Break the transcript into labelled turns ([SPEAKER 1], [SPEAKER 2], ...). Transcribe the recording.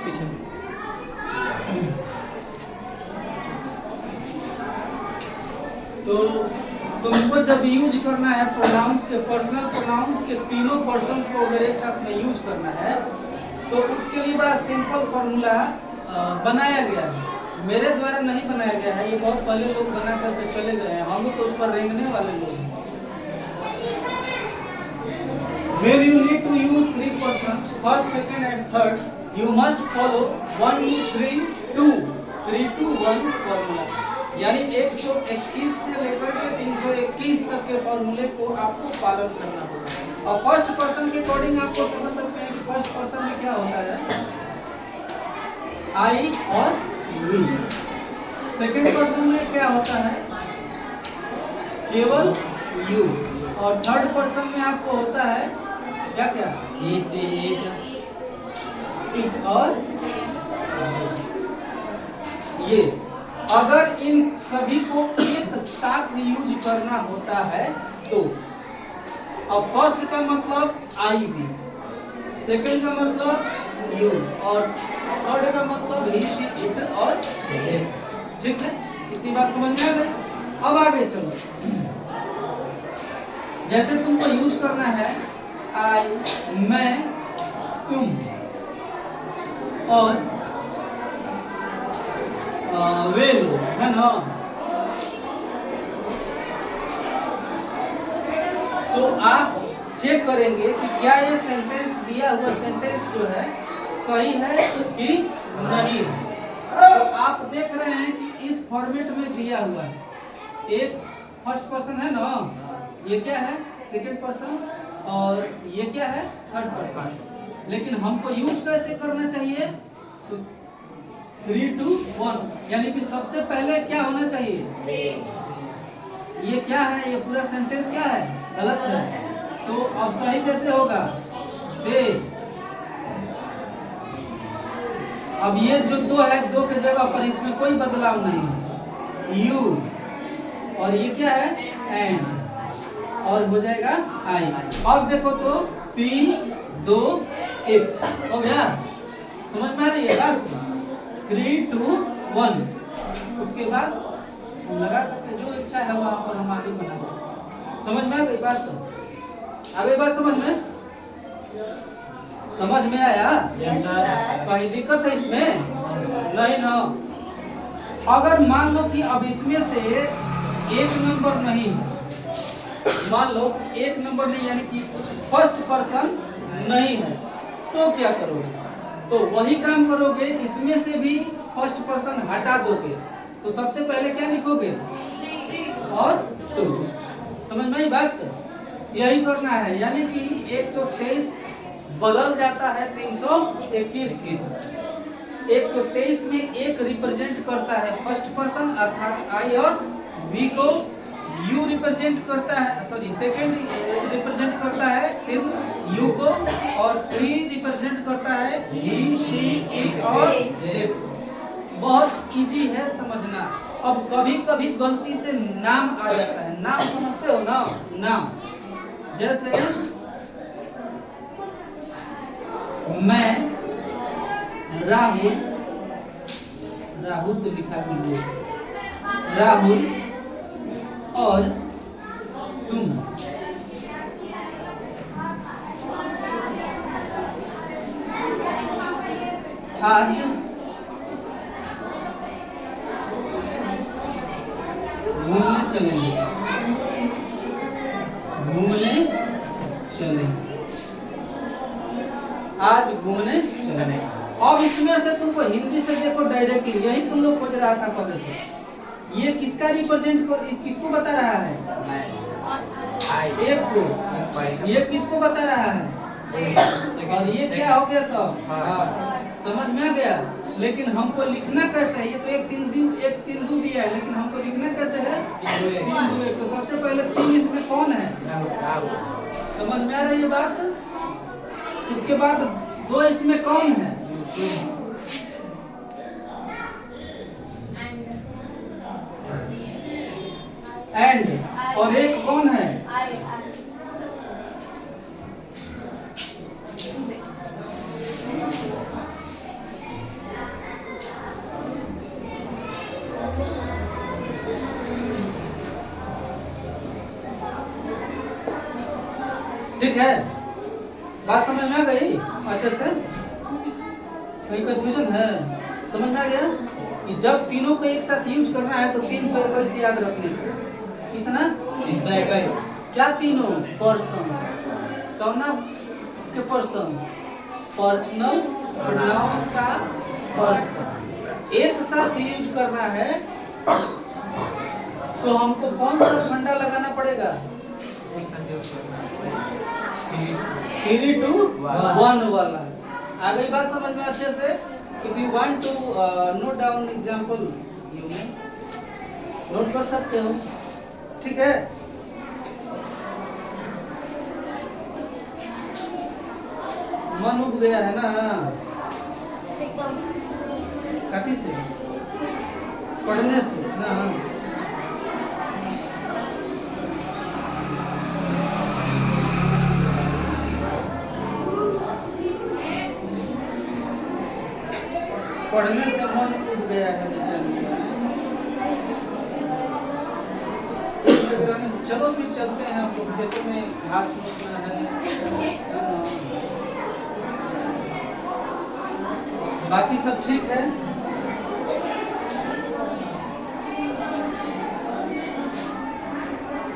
[SPEAKER 1] पीछे। तो तुमको जब यूज करना है प्रोनाउंस के, पर्सनल प्रोनाउंस के तीनों पर्सन्स को अगर एक साथ में यूज करना है तो उसके लिए बड़ा सिंपल फॉर्मूला बनाया गया है। मेरे द्वारा नहीं बनाया गया है, ये बहुत पहले लोग बना करके चले गए हैं, हम तो उस पर रेंगने वाले लोग हैं। When you need to use three persons, first, second and third, you must follow 1, 2, 3, 2, 3, 2, 1 formula. यानी 121 से लेकर के 321 तक के फॉर्मूले को आपको पालन करना होगा। और फर्स्ट पर्सन के अकॉर्डिंग आपको समझ सकते हैं कि फर्स्ट पर्सन में क्या होता है, आई और वी। सेकंड पर्सन में क्या होता है, केवल यू। और थर्ड पर्सन में आपको होता है क्या क्या,
[SPEAKER 2] ये से
[SPEAKER 1] इट और ये। अगर इन सभी को एक साथ यूज करना होता है तो अब फर्स्ट का मतलब आई भी, सेकंड का मतलब यू और थर्ड का मतलब ही, शी, इट और इट। ठीक है, इतनी बात समझ में आ गई। अब आगे चलो, जैसे तुमको यूज करना है आई, मैं, तुम और वे लोग, है ना। तो आप चेक करेंगे कि क्या ये सेंटेंस दिया हुआ सेंटेंस जो है सही है कि नहीं है। तो आप देख रहे हैं कि इस फॉर्मेट में दिया हुआ है, एक फर्स्ट पर्सन है ना, ये क्या है सेकंड पर्सन, और ये क्या है थर्ड पर्सन। लेकिन हमको यूज कैसे करना चाहिए, तो 3, 2, 1, यानी कि सबसे पहले क्या होना चाहिए, ये क्या है, ये पूरा सेंटेंस क्या है, गलत है। तो अब सही कैसे होगा, दे। अब ये जो दो है, दो के जगह पर इसमें कोई बदलाव नहीं है, यू, और ये क्या है एंड, और हो जाएगा आई। अब देखो तो 3, 2, 1 हो गया, समझ में आ रही है बात। 3, 2, 1, उसके बाद लगा करके जो इच्छा है वहां पर हम आगे बना सकते। समझ में आ गई बात, तो आगे बात समझ में, समझ में आया। कहीं दिक्कत है इसमें नहीं ना। अगर मान लो कि अब इसमें से एक नंबर नहीं, मान लो एक नंबर नहीं, यानी कि फर्स्ट पर्सन नहीं है, तो क्या करोगे, तो वही काम करोगे, इसमें से भी फर्स्ट पर्सन हटा दोगे। तो सबसे पहले क्या लिखोगे, और 2। समझ में आई बात, यही करना है। यानी कि 123 बदल जाता है 321 की। 123 में एक रिप्रेजेंट करता है फर्स्ट पर्सन अर्थात आई, और बी को यू रिप्रेजेंट करता है, सॉरी सेकंड रिप्रेजेंट करता है सिर्फ यू को, और 3 रिप्रेजेंट करता है ही, शी, इट और दे। बहुत इजी है समझना। अब कभी कभी गलती से नाम आ जाता है, नाम समझते हो ना, नाम जैसे मैं राहुल, राहुल तो लिखा भी, राहुल और तुम आज घूमने चलेंगे, घूमने चलेंगे, आज घूमने चलेंगे। अब इसमें से तुमको हिंदी से देखो डायरेक्टली, यही तुम लोग खोज रहा था कब से। ये किसका रिप्रेजेंट को, किसको बता रहा है, एक को। ये किसको बता रहा है, और ये क्या हो गया तो समझ में आ गया। लेकिन हमको लिखना कैसे है, ये तो एक तीन दो दिया है, लेकिन हमको लिखना कैसे है, 3, 2, 1। तो सबसे पहले 3 इसमें कौन है, समझ में आ रही है बात। इसके बाद 2 इसमें कौन है, एंड, और एक कौन है, ठीक है, बात समझ में आ गई अच्छे से? कोई कंफ्यूजन है? समझ में आ गया कि जब तीनों को एक साथ यूज करना है तो 321 याद रखने थे। कितना?
[SPEAKER 2] 321।
[SPEAKER 1] क्या तीनों? पर्सन्स। कौन के पर्सन्स? पर्सनल प्रोनाउन का पर्सन एक साथ यूज करना है तो हमको कौन सा फंडा लगाना पड़ेगा? 3 to 1 वाला। आ गई बात समझ में अच्छे से? If you want to note down example, you may note कर सकते हो, ठीक है? मन उब गया है ना? कथी से? पढ़ने से ना? पढ़ने से मन उब गया है बेचारी। चलो फिर चलते हैं, हमको खेतों में घास रोपना है। बाकी सब ठीक है?